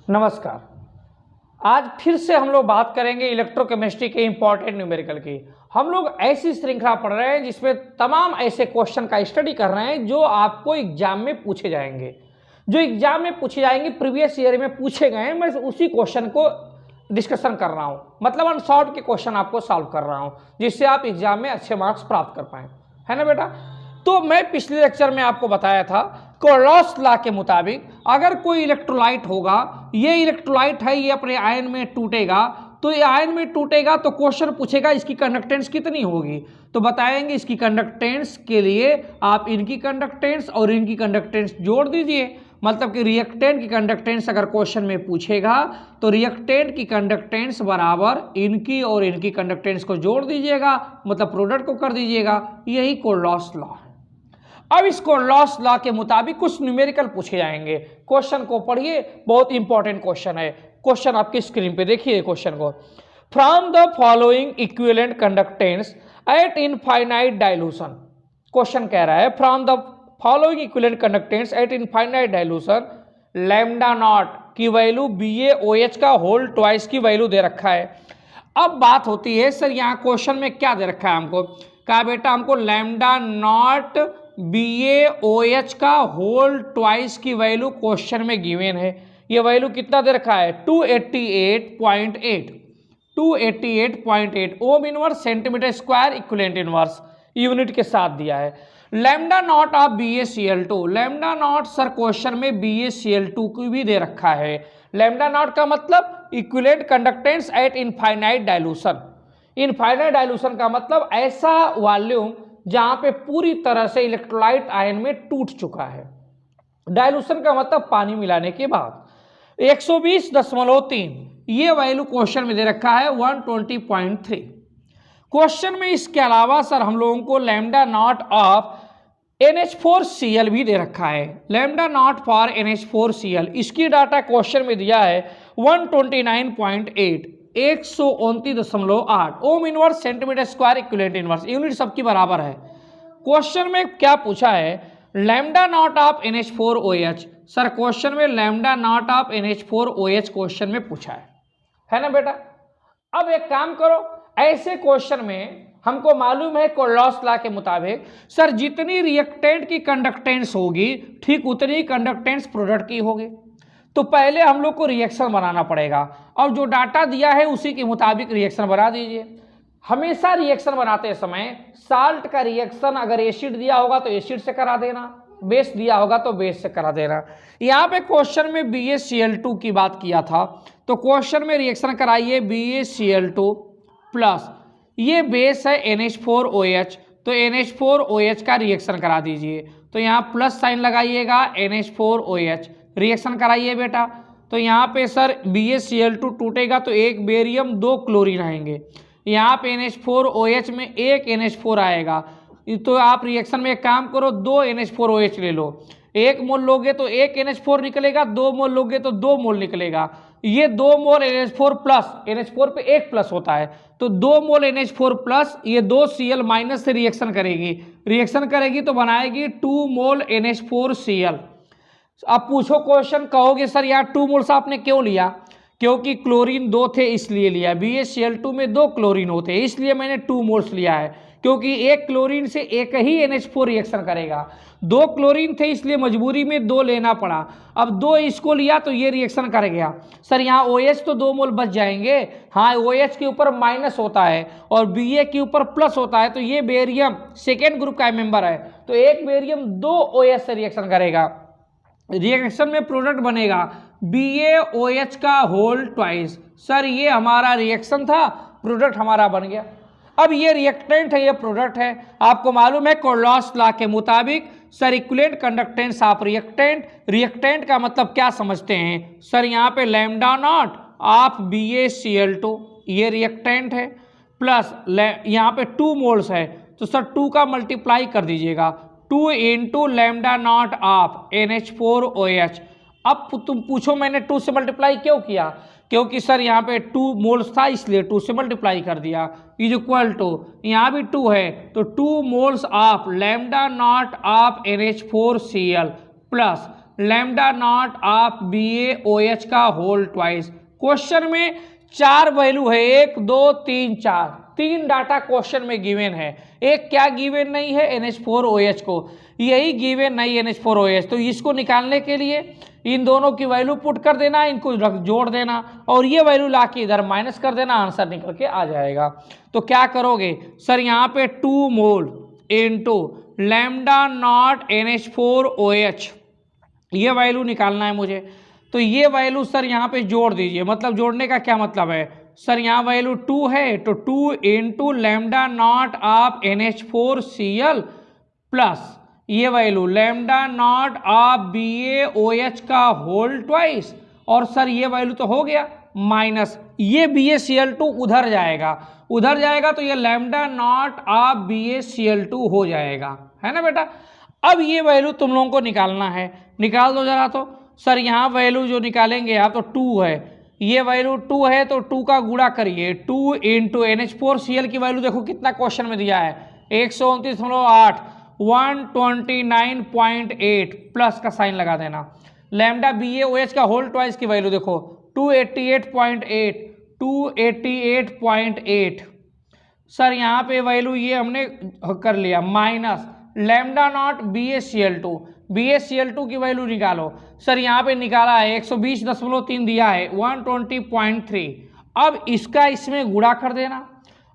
नमस्कार। आज फिर से हम लोग बात करेंगे इलेक्ट्रोकेमिस्ट्री के इंपॉर्टेंट न्यूमेरिकल की। हम लोग ऐसी श्रृंखला पढ़ रहे हैं जिसमें तमाम ऐसे क्वेश्चन का स्टडी कर रहे हैं जो आपको एग्जाम में पूछे जाएंगे, प्रीवियस ईयर में पूछे गए हैं। मैं उसी क्वेश्चन को डिस्कशन कर रहा हूं, मतलब अनसॉल्व के क्वेश्चन आपको सॉल्व कर रहा हूं जिससे आप एग्जाम में अच्छे मार्क्स प्राप्त कर पाएं, है ना बेटा। तो मैं पिछले लेक्चर में आपको बताया था कोरलॉस लॉ के मुताबिक अगर कोई इलेक्ट्रोलाइट होगा, ये इलेक्ट्रोलाइट है, ये अपने आयन में टूटेगा, तो ये आयन में टूटेगा तो क्वेश्चन पूछेगा इसकी कंडक्टेंस कितनी होगी। तो बताएंगे इसकी कंडक्टेंस के लिए आप इनकी कंडक्टेंस और इनकी कंडक्टेंस जोड़ दीजिए। मतलब कि रिएक्टेंट की कंडक्टेंस अगर क्वेश्चन में पूछेगा तो रिएक्टेंट की कंडक्टेंस बराबर इनकी और इनकी कंडक्टेंस को जोड़ दीजिएगा, मतलब प्रोडक्ट को कर दीजिएगा। यही कोरलॉस लॉ है। अब इस कोरलॉस लॉ के मुताबिक कुछ न्यूमेरिकल पूछे जाएंगे। क्वेश्चन को पढ़िए, बहुत इंपॉर्टेंट क्वेश्चन है। क्वेश्चन आपकी स्क्रीन पे देखिए क्वेश्चन को। From the following equivalent conductance eight infinite dilution. Question कह रहा है from the following equivalent conductance eight infinite dilution lambda naught की वैल्यू BaOH का होल ट्वाइस की वैल्यू दे रखा है। अब बात होती है सर यहाँ क्वेश्चन में क्या दे रखा है हमको। कहा बेटा हमको लैम्डा नॉट BaOH का होल ट्वाइस की वैल्यू क्वेश्चन में गिवन है। ये वैल्यू कितना दे रखा है 288.8 ओम inverse centimetre square equivalent inverse unit के साथ दिया है। Lambda naught of BaCl2, lambda naught sir question में BaCl2 को भी दे रखा है। लैम्डा नॉट का मतलब equivalent conductance eight infinite dilution. Infinite dilution का मतलब ऐसा वॉल्यूम जहां पे पूरी तरह से इलेक्ट्रोलाइट आयन में टूट चुका है। डाइल्यूशन का मतलब पानी मिलाने के बाद 120.3 ये वैल्यू क्वेश्चन में दे रखा है 120.3। क्वेश्चन में इसके अलावा सर हम लोगों को लैम्डा नॉट ऑफ NH4Cl भी दे रखा है। लैम्डा नॉट फॉर NH4Cl इसकी डाटा क्वेश्चन में दिया है 129.8 129.8 ohm inverse centimetre square equivalent inverse unit सबकी बराबर है। क्वेश्चन में क्या पूछा है lambda naught of NH4OH। Sir question में lambda naught of NH4OH question में पूछा है ना बेटा। अब एक काम करो, ऐसे क्वेश्चन में हमको मालूम है कोरलॉस लॉ के मुताबिक सर जितनी रिएक्टेंट की कंडक्टेंस होगी ठीक उतनी कंडक्टेंस प्रोडक्ट की होगी। तो पहले हम लोग को रिएक्शन बनाना पड़ेगा और जो डाटा दिया है उसी के मुताबिक रिएक्शन बना दीजिए। हमेशा रिएक्शन बनाते समय साल्ट का रिएक्शन अगर एसिड दिया होगा तो एसिड से करा देना, बेस दिया होगा तो बेस से करा देना। यहाँ पे क्वेश्चन में BaCl2 की बात किया था तो क्वेश्चन में रिएक्शन कराइए BaCl2 प्लस ये बेस है NH4OH तो NH4OH का रिएक्शन करा दीजिए। तो यहाँ प्लस साइन लगाइएगा NH4OH रिएक्शन कराइए बेटा। तो यहाँ पे सर BaCl2 टूटेगा तो एक बेरियम 2 क्लोरीन आएंगे। यहाँ पे NH4OH में एक NH4 आएगा। तो आप रिएक्शन में एक काम करो 2 NH4OH ले लो। 1 मोल लोगे तो 1 NH4 निकलेगा, 2 मोल लोगे तो 2 मोल निकलेगा। ये 2 मोल NH4 प्लस, NH4 पे एक प्लस होता है तो 2 मोल NH4 प्लस ये 2 Cl माइनस से रिएक्शन करेगी तो बनाएगी 2 मोल NH4Cl। अब पूछो क्वेश्चन, कहोगे सर यार 2 मोल्स आपने क्यों लिया? क्योंकि क्लोरीन 2 थे इसलिए लिया। BaCl2 में 2 क्लोरीन होते हैं इसलिए मैंने 2 मोल्स लिया है, क्योंकि एक क्लोरीन से एक ही NH4 रिएक्शन करेगा। 2 क्लोरीन थे इसलिए मजबूरी में 2 लेना पड़ा। अब 2 इसको लिया तो ये रिएक्शन कर गया। सर यहाँ OH तो 2 मोल बच जाएंगे। हाँ, OH के ऊपर माइनस होता है और Ba के ऊपर प्लस होता है तो ये बेरियम सेकेंड ग्रुप का मेंबर है तो एक बेरियम 2 OH से रिएक्शन करेगा। रिएक्शन में प्रोडक्ट बनेगा BaOH का होल ट्वाइस। सर ये हमारा रिएक्शन था, प्रोडक्ट हमारा बन गया। अब ये रिएक्टेंट है, ये प्रोडक्ट है। आपको मालूम है कोरलॉस लॉ के मुताबिक sir equivalent conductance of reactant का मतलब क्या समझते हैं सर। यहाँ पे लैम्डा नॉट ऑफ BaCl2 ये रिएक्टेंट है प्लस यहाँ पे 2 मोल्स है तो सर 2 का मल्टीप्लाई कर दीजिएगा 2 into lambda naught of NH4OH। अब तुम पूछो मैंने 2 से मल्टीप्लाई क्यों किया? क्योंकि सर यहाँ पे 2 मोल्स था इसलिए 2 से मल्टीप्लाई कर दिया इज इक्वल टू यहाँ भी 2 है तो 2 moles of lambda naught of NH4Cl plus lambda naught of BaOH का होल ट्वाइस। क्वेश्चन में 4 वैल्यू है, 1 2 3 4, 3 डाटा क्वेश्चन में गिवन है। एक क्या गिवन नहीं है, NH4OH को, यही गिवन नहीं NH4OH। तो इसको निकालने के लिए इन दोनों की वैल्यू पुट कर देना, इनको जोड़ देना और ये वैल्यू ला के इधर माइनस कर देना, आंसर निकल के आ जाएगा। तो क्या करोगे सर, यहाँ पे 2 मोल इनटू लैम्डा नॉट NH4OH, ये वैल्यू निकालना है मुझे। तो ये वैल्यू सर यहाँ पे जोड़ दीजिए। मतलब जोड़ने का क्या मतलब है सर, यहाँ वैल्यू 2 है तो 2 into lambda naught of NH4Cl plus ये value lambda naught of BaOH का होल ट्वाइस, और सर ये वैल्यू तो हो गया माइनस ये BaCl2 उधर जाएगा तो ये लैम्डा नॉट ऑफ BaCl2 हो जाएगा, है ना बेटा। अब ये वैल्यू तुम लोगों को निकालना है, निकाल दो जरा। तो सर यहाँ वैल्यू जो निकालेंगे आप तो 2 है, ये वैल्यू 2 है तो 2 का गुणा करिए, 2 इंटू NH4Cl की वैल्यू देखो कितना क्वेश्चन में दिया है 129.8, 129.8 प्लस का साइन लगा देना। लैम्डा BaOH का होल ट्वाइस की वैल्यू देखो 288.8, 288.8। सर यहाँ पे वैल्यू ये हमने कर लिया माइनस लैम्डा नॉट BaCl2 की वैल्यू निकालो। सर यहाँ पे निकाला है 120.3 दिया है 120.3। अब इसका इसमें गुणा कर देना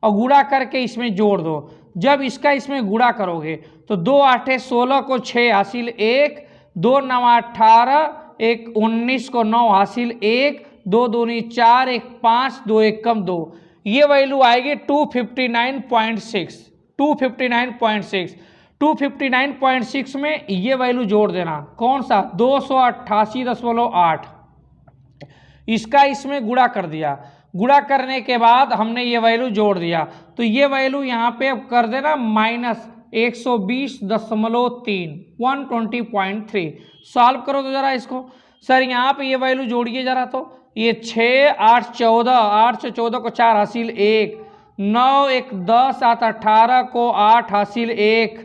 और गुणा करके इसमें जोड़ दो। जब इसका इसमें गुणा करोगे तो 2 8 16 को 6 हासिल 1, 2 9 18, 1 19 को 9 हासिल 1, 2 दूनी 4, 1 5, 2 1 कम 2, ये वैल्यू आएगी 259.6। 259.6 में ये वैल्यू जोड़ देना, कौन सा 288.8। इसका इसमें गुणा कर दिया, गुणा करने के बाद हमने ये वैल्यू जोड़ दिया तो ये वैल्यू यहाँ पे अब कर देना माइनस 120.3, 120.3। सॉल्व करो तो जरा इसको। सर यहाँ पे ये वैल्यू जोड़िए जरा। तो ये 6 8 14, 8 से 14 को 4 हासिल 1, 9 1 10, 7 18 को 8 हासिल 1,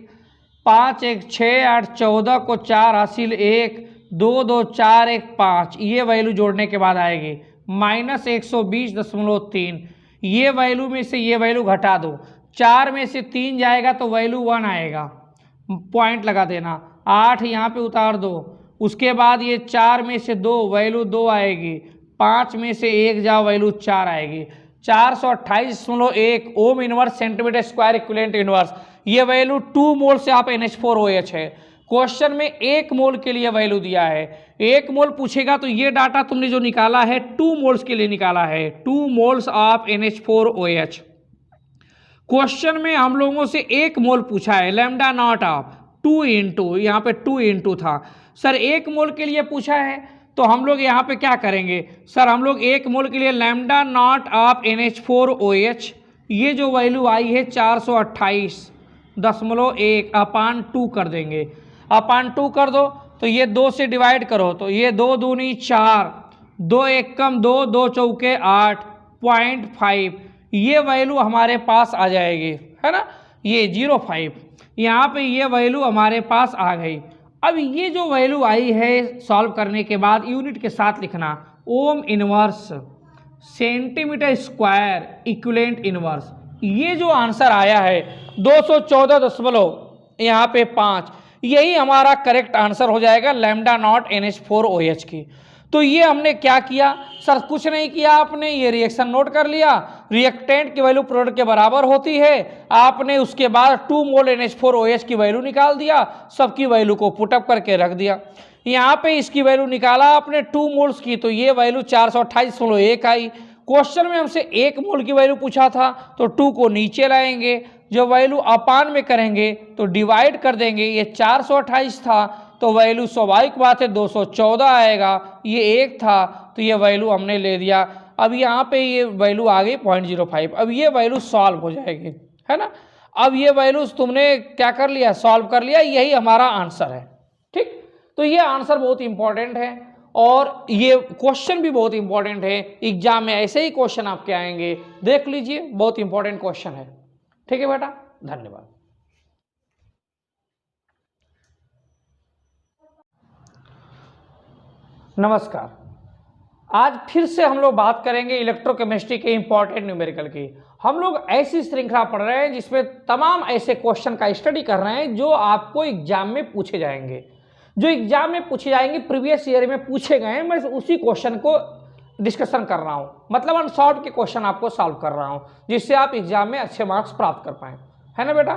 5 1 6 8 14 को 4 हासिल 1, 2 2 4 1 5, ये वैल्यू जोड़ने के बाद आएगी माइनस 120.3। ये वैल्यू में से ये वैल्यू घटा दो, 4 में से 3 जाएगा तो वैल्यू 1 आएगा, पॉइंट लगा देना। 8 यहाँ पे उतार दो, उसके बाद ये 4 में से 2 वैल्यू 2 आएगी, 5 में से 1 जाओ वैल्यू 4 आएगी। 428.1 ओम inverse centimetre square equivalent inverse, ये वैल्यू 2 मोल से आप NH4OH है। क्वेश्चन में 1 मोल के लिए वैल्यू दिया है, 1 मोल पूछेगा तो ये डाटा तुमने जो निकाला है 2 मोल्स के लिए निकाला है, 2 मोल्स ऑफ NH4OH। क्वेश्चन में हम लोगों से 1 मोल पूछा है, लैम्डा नॉट ऑफ 2 इंटू, यहाँ पे 2 इंटू था सर, 1 मोल के लिए पूछा है तो हम लोग यहाँ पे क्या करेंगे सर, हम लोग 1 मोल के लिए लैम्डा नॉट ऑफ NH4OH, ये जो वैल्यू आई है 428.1 अपान 2 कर देंगे। अपान 2 कर दो तो ये 2 से डिवाइड करो तो ये 2 दूनी 4, 2 1 कम 2, 2 चौके 8.5, ये वैल्यू हमारे पास आ जाएगी, है ना, ये 0.5, यहाँ पे ये वैल्यू हमारे पास आ गई। अब ये जो वैल्यू आई है सॉल्व करने के बाद यूनिट के साथ लिखना, ओम inverse centimetre square equivalent inverse, ये जो आंसर आया है 214 यहाँ पे 5, यही हमारा करेक्ट आंसर हो जाएगा लैम्डा नॉट NH4OH की। तो ये हमने क्या किया सर, कुछ नहीं किया, आपने ये रिएक्शन नोट कर लिया, रिएक्टेंट की वैल्यू प्रोडक्ट के बराबर होती है, आपने उसके बाद 2 मोल NH4OH की वैल्यू निकाल दिया, सबकी वैल्यू को पुटअप करके रख दिया। यहाँ पे इसकी वैल्यू निकाला आपने 2 मोल्स की तो ये वैल्यू 428.1 आई। क्वेश्चन में हमसे 1 मोल की वैल्यू पूछा था तो 2 को नीचे लाएंगे, जो वैल्यू अपान में करेंगे तो डिवाइड कर देंगे, ये 428 था तो वैल्यू स्वाभाविक बात है 214 आएगा, ये 1 था तो ये वैल्यू हमने ले दिया। अब यहाँ पे ये वैल्यू आ गई 0.05, अब ये वैल्यू सॉल्व हो जाएगी, है ना। अब ये वैल्यूज तुमने क्या कर लिया, सॉल्व कर लिया, यही हमारा आंसर है, ठीक। तो ये आंसर बहुत इंपॉर्टेंट है और ये क्वेश्चन भी बहुत इंपॉर्टेंट है, एग्जाम में ऐसे ही क्वेश्चन आपके आएंगे, देख लीजिए, बहुत इंपॉर्टेंट क्वेश्चन है, ठीक है बेटा, धन्यवाद। नमस्कार। आज फिर से हम लोग बात करेंगे इलेक्ट्रोकेमिस्ट्री के इंपॉर्टेंट न्यूमेरिकल की। हम लोग ऐसी श्रृंखला पढ़ रहे हैं जिसमें तमाम ऐसे क्वेश्चन का स्टडी कर रहे हैं जो आपको एग्जाम में पूछे जाएंगे, प्रीवियस ईयर में पूछे गए हैं। मैं उसी क्वेश्चन को डिस्कशन कर रहा हूं, मतलब अनसॉल्व के क्वेश्चन आपको सॉल्व कर रहा हूं, जिससे आप एग्जाम में अच्छे मार्क्स प्राप्त कर पाएं, है ना बेटा।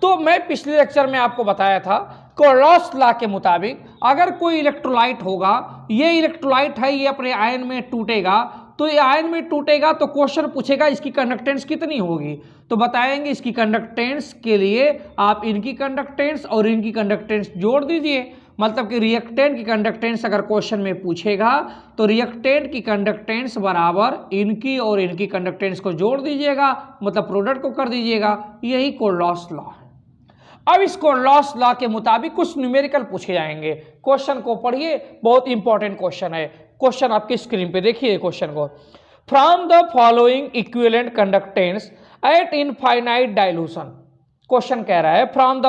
तो मैं पिछले लेक्चर में आपको बताया था कोरलॉस लॉ के मुताबिक अगर कोई इलेक्ट्रोलाइट होगा, ये इलेक्ट्रोलाइट है, ये अपने आयन में टूटेगा, तो ये आयन में टूटेगा तो क्वेश्चन पूछेगा इसकी कंडक्टेंस कितनी होगी, तो बताएंगे इसकी कंडक्टेंस के लिए आप इनकी कंडक्टेंस और इनकी कंडक्टेंस जोड़ दीजिए। मतलब कि रिएक्टेंट की कंडक्टेंस अगर क्वेश्चन में पूछेगा तो रिएक्टेंट की कंडक्टेंस बराबर इनकी और इनकी कंडक्टेंस को जोड़ दीजिएगा, मतलब प्रोडक्ट को कर दीजिएगा। यही कोरलॉस लॉ है। अब इस कोरलॉस लॉ के मुताबिक कुछ न्यूमेरिकल पूछे जाएंगे। क्वेश्चन को पढ़िए, बहुत इंपॉर्टेंट क्वेश्चन है। क्वेश्चन आपकी स्क्रीन पे देखिए क्वेश्चन को। From the following equivalent conductance eight infinite dilution. Question कह रहा है from the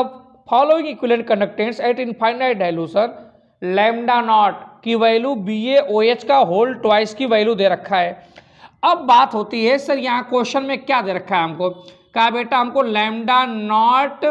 following equivalent conductance eight infinite dilution lambda naught की वैल्यू BaOH का होल ट्वाइस की वैल्यू दे रखा है। अब बात होती है सर यहाँ क्वेश्चन में क्या दे रखा है हमको, कहा बेटा हमको लैम्डा नॉट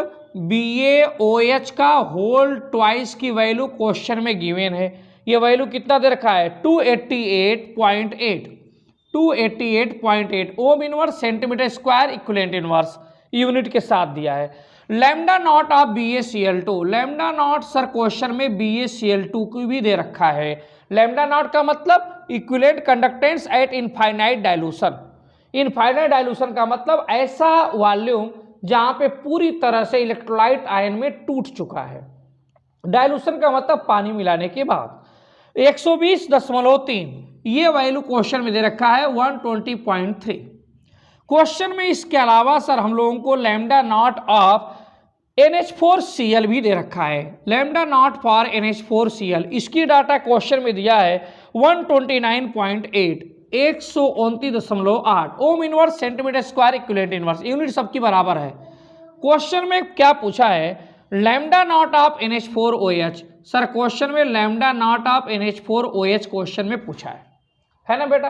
BaOH का होल ट्वाइस की वैल्यू क्वेश्चन में गिवन है। ये वैल्यू कितना दे रखा है 288.8 ओम inverse centimetre square equivalent inverse unit के साथ दिया है। Lambda naught of BaCl2, lambda naught sir question में BaCl2 को भी दे रखा है। लैम्डा नॉट का मतलब equivalent conductance eight infinite dilution. Infinite dilution का मतलब ऐसा वॉल्यूम जहां पे पूरी तरह से इलेक्ट्रोलाइट आयन में टूट चुका है। डाइल्यूशन का मतलब पानी मिलाने के बाद 120.3 ये वैल्यू क्वेश्चन में दे रखा है 120.3। क्वेश्चन में इसके अलावा सर हम लोगों को लैम्डा नॉट ऑफ NH4Cl भी दे रखा है। लैम्डा नॉट फॉर NH4Cl इसकी डाटा क्वेश्चन में दिया है 129.8 129.8 ohm inverse centimetre square equivalent inverse unit सबकी बराबर है। क्वेश्चन में क्या पूछा है lambda naught of NH4OH। Sir question में lambda naught of NH4OH question में पूछा है ना बेटा।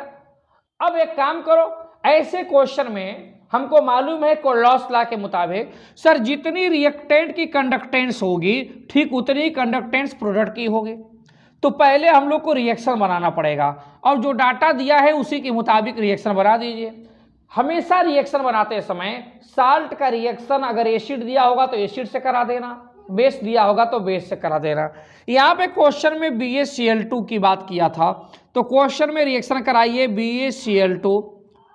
अब एक काम करो, ऐसे क्वेश्चन में हमको मालूम है कोरलॉस लॉ के मुताबिक सर जितनी रिएक्टेंट की कंडक्टेंस होगी ठीक उतनी कंडक्टेंस प्रोडक्ट की होगी। तो पहले हम लोग को रिएक्शन बनाना पड़ेगा और जो डाटा दिया है उसी के मुताबिक रिएक्शन बना दीजिए। हमेशा रिएक्शन बनाते समय साल्ट का रिएक्शन अगर एसिड दिया होगा तो एसिड से करा देना, बेस दिया होगा तो बेस से करा देना। यहाँ पे क्वेश्चन में BaCl2 की बात किया था तो क्वेश्चन में रिएक्शन कराइए BaCl2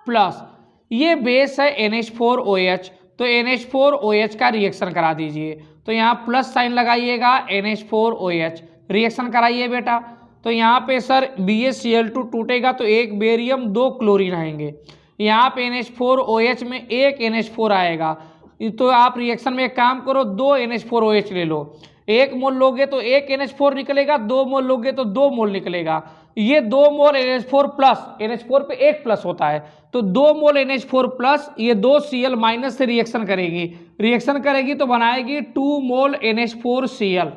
प्लस ये बेस है NH4OH, तो NH4OH का रिएक्शन करा दीजिए। तो यहाँ प्लस साइन लगाइएगा NH4OH रिएक्शन कराइए बेटा। तो यहाँ पे सर BaCl2 टूटेगा तो एक बेरियम 2 क्लोरीन आएंगे। यहाँ पे NH4OH में एक NH4 आएगा। तो आप रिएक्शन में एक काम करो 2 NH4OH ले लो, 1 मोल लोगे तो 1 NH4 निकलेगा, 2 मोल लोगे तो 2 मोल निकलेगा। ये 2 मोल NH4 प्लस, NH4 पे एक प्लस होता है तो 2 मोल NH4 प्लस ये 2 Cl माइनस से रिएक्शन करेगी तो बनाएगी 2 मोल NH4Cl।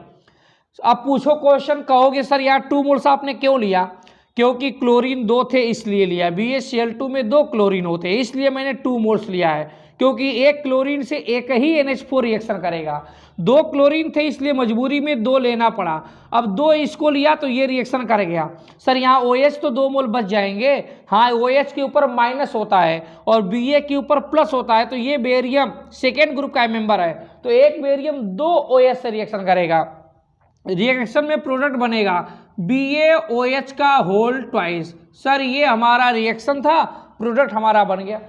अब पूछो क्वेश्चन, कहोगे सर यार 2 मोल्स आपने क्यों लिया, क्योंकि क्लोरीन 2 थे इसलिए लिया। BaCl2 में 2 क्लोरीन होते हैं इसलिए मैंने 2 मोल्स लिया है, क्योंकि एक क्लोरीन से एक ही NH4 रिएक्शन करेगा। 2 क्लोरीन थे इसलिए मजबूरी में 2 लेना पड़ा। अब 2 इसको लिया तो ये रिएक्शन कर गया। सर यहाँ OH तो 2 मोल बच जाएंगे। हाँ OH के ऊपर माइनस होता है और Ba के ऊपर प्लस होता है, तो ये बेरियम सेकेंड ग्रुप का मेंबर है तो एक बेरियम 2 OH से रिएक्शन करेगा। रिएक्शन में प्रोडक्ट बनेगा BaOH का होल ट्वाइस। सर ये हमारा रिएक्शन था, प्रोडक्ट हमारा बन गया।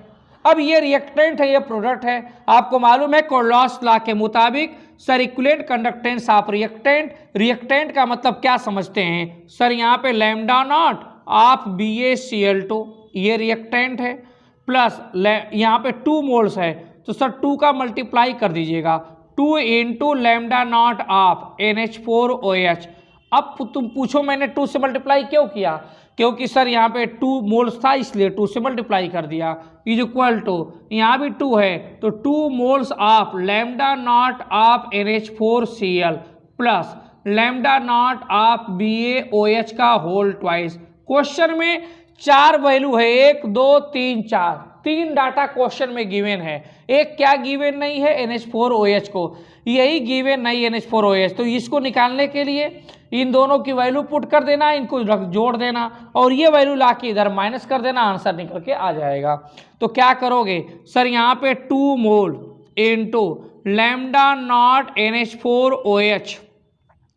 अब ये रिएक्टेंट है, ये प्रोडक्ट है। आपको मालूम है कोरलॉस लॉ के मुताबिक sir equivalent conductance of reactant का मतलब क्या समझते हैं सर, यहाँ पे लैम्डा नॉट ऑफ BaCl2 ये रिएक्टेंट है प्लस यहाँ पे 2 मोल्स है तो सर 2 का मल्टीप्लाई कर दीजिएगा 2 into lambda naught of NH4OH। अब तुम पूछो मैंने 2 से मल्टीप्लाई क्यों किया, क्योंकि सर यहाँ पे 2 मोल्स था इसलिए 2 से मल्टीप्लाई कर दिया इज इक्वल टू यहाँ भी 2 है तो 2 moles of lambda naught of NH4Cl plus lambda naught of BaOH का होल ट्वाइस। क्वेश्चन में 4 वैल्यू है, 1 2 3 4, 3 डाटा क्वेश्चन में गिवन है। एक क्या गिवन नहीं है, NH4OH को, यही गिवन नहीं NH4OH। तो इसको निकालने के लिए इन दोनों की वैल्यू पुट कर देना, इनको जोड़ देना और ये वैल्यू ला के इधर माइनस कर देना, आंसर निकल के आ जाएगा। तो क्या करोगे सर, यहाँ पे 2 मोल इनटू लैम्डा नॉट NH4OH,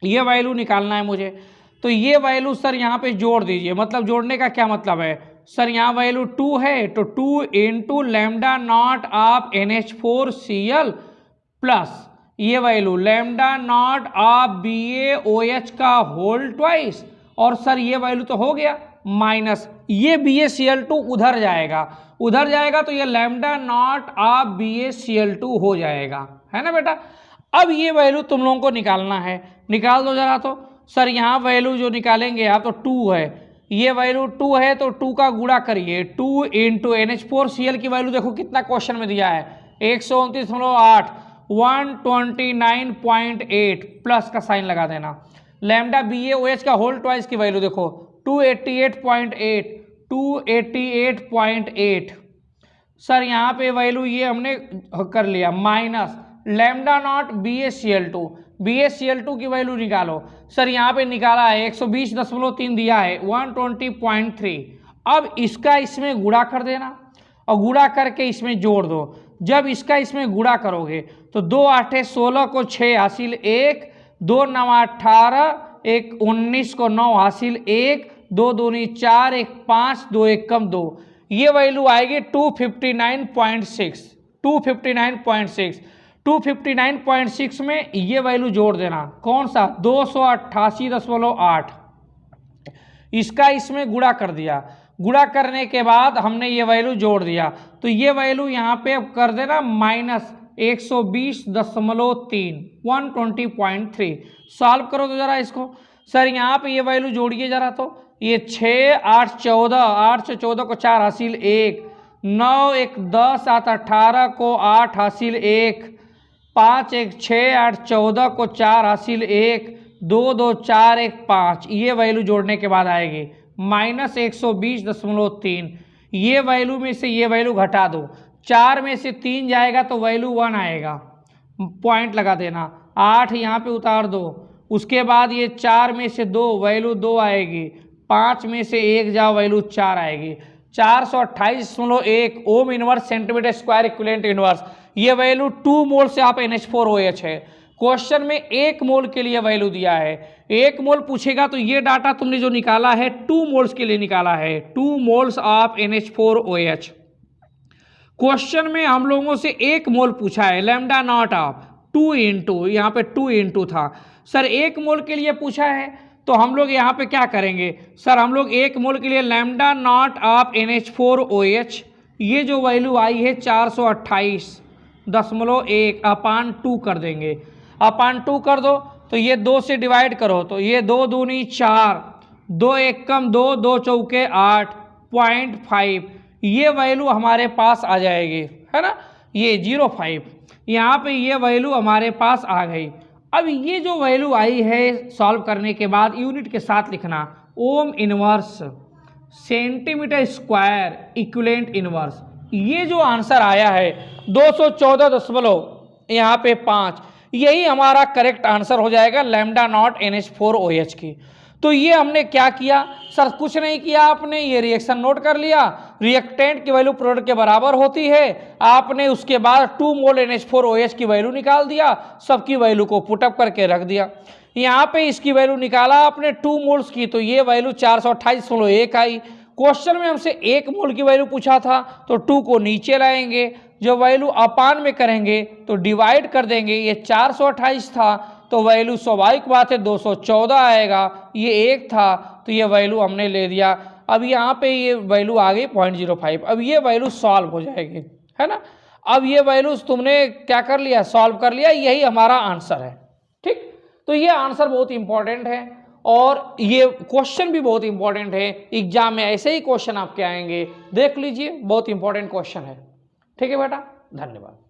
ये वैल्यू निकालना है मुझे। तो ये वैल्यू सर यहाँ पे जोड़ दीजिए। मतलब जोड़ने का क्या मतलब है सर, यहाँ वैल्यू 2 है तो 2 into lambda naught of NH4Cl plus ये value lambda naught of BaOH का होल ट्वाइस, और सर ये वैल्यू तो हो गया माइनस ये BaCl2 उधर जाएगा तो ये लैम्डा नॉट ऑफ BaCl2 हो जाएगा, है ना बेटा। अब ये वैल्यू तुम लोगों को निकालना है, निकाल दो जरा। तो सर यहाँ वैल्यू जो निकालेंगे आप तो 2 है, ये वैल्यू 2 है तो 2 का गुणा करिए, 2 इंटू NH4Cl की वैल्यू देखो कितना क्वेश्चन में दिया है 129.8, 129.8 प्लस का साइन लगा देना। लैम्डा BaOH का होल ट्वाइस की वैल्यू देखो 288.8, 288.8। सर यहाँ पे वैल्यू ये हमने कर लिया माइनस लैम्डा नॉट BaCl2 की वैल्यू निकालो। सर यहाँ पे निकाला है 120.3 दिया है 120.3। अब इसका इसमें गुणा कर देना और गुणा करके इसमें जोड़ दो। जब इसका इसमें गुणा करोगे तो 2 8 16 को 6 हासिल 1, 2 9 18, 1 19 को 9 हासिल 1, 2 दूनी 4, 1 5, 2 1 कम 2, ये वैल्यू आएगी 259.6। 259.6 में ये वैल्यू जोड़ देना, कौन सा 288.8। इसका इसमें गुणा कर दिया, गुणा करने के बाद हमने ये वैल्यू जोड़ दिया तो ये वैल्यू यहाँ पे अब कर देना माइनस 120.3, 120.3। सॉल्व करो तो जरा इसको। सर यहाँ पे ये वैल्यू जोड़िए जरा। तो ये 6 8 14, 8 से 14 को 4 हासिल 1, 9 1 10, 7 18 को 8 हासिल 1, 5 1 6 8 14 को 4 हासिल 1, 2 2 4 1 5, ये वैल्यू जोड़ने के बाद आएगी माइनस 120.3। ये वैल्यू में से ये वैल्यू घटा दो, 4 में से 3 जाएगा तो वैल्यू 1 आएगा, पॉइंट लगा देना। 8 यहाँ पे उतार दो, उसके बाद ये 4 में से 2 वैल्यू 2 आएगी, 5 में से 1 जाओ वैल्यू 4 आएगी। 428.1 ओम inverse centimetre square equivalent inverse, ये वैल्यू 2 मोल से आप NH4OH है। क्वेश्चन में 1 मोल के लिए वैल्यू दिया है, 1 मोल पूछेगा तो ये डाटा तुमने जो निकाला है 2 मोल्स के लिए निकाला है, 2 मोल्स ऑफ NH4OH। क्वेश्चन में हम लोगों से 1 मोल पूछा है, लैम्डा नॉट ऑफ 2 इंटू, यहाँ पे 2 इंटू था सर, 1 मोल के लिए पूछा है तो हम लोग यहाँ पे क्या करेंगे सर, हम लोग 1 मोल के लिए लैम्डा नॉट ऑफ NH4OH, ये जो वैल्यू आई है 428.1 अपान 2 कर देंगे। अपान 2 कर दो तो ये 2 से डिवाइड करो तो ये 2 दूनी 4, 2 1 कम 2, 2 चौके 8.5, ये वैल्यू हमारे पास आ जाएगी, है ना, ये 0.5, यहाँ पे ये वैल्यू हमारे पास आ गई। अब ये जो वैल्यू आई है सॉल्व करने के बाद यूनिट के साथ लिखना, ओम inverse centimetre square equivalent inverse, ये जो आंसर आया है 214.5, यही हमारा करेक्ट आंसर हो जाएगा लैम्डा नॉट NH4OH की। तो ये हमने क्या किया सर, कुछ नहीं किया, आपने ये रिएक्शन नोट कर लिया, रिएक्टेंट की वैल्यू प्रोडक्ट के बराबर होती है, आपने उसके बाद 2 मोल NH4OH की वैल्यू निकाल दिया, सबकी वैल्यू को पुटअप करके रख दिया। यहाँ पे इसकी वैल्यू निकाला आपने 2 मोल्स की तो ये वैल्यू 428.1 आई। क्वेश्चन में हमसे 1 मोल की वैल्यू पूछा था तो 2 को नीचे लाएंगे, जो वैल्यू अपान में करेंगे तो डिवाइड कर देंगे, ये 428 था तो वैल्यू स्वाभाविक बात है 214 आएगा, ये 1 था तो ये वैल्यू हमने ले दिया। अब यहाँ पे ये वैल्यू आ गई 0.05, अब ये वैल्यू सॉल्व हो जाएगी, है ना। अब ये वैल्यूज तुमने क्या कर लिया, सॉल्व कर लिया, यही हमारा आंसर है, ठीक। तो ये आंसर बहुत इंपॉर्टेंट है और ये क्वेश्चन भी बहुत इंपॉर्टेंट है, एग्जाम में ऐसे ही क्वेश्चन आपके आएंगे, देख लीजिए, बहुत इंपॉर्टेंट क्वेश्चन है, ठीक है बेटा, धन्यवाद।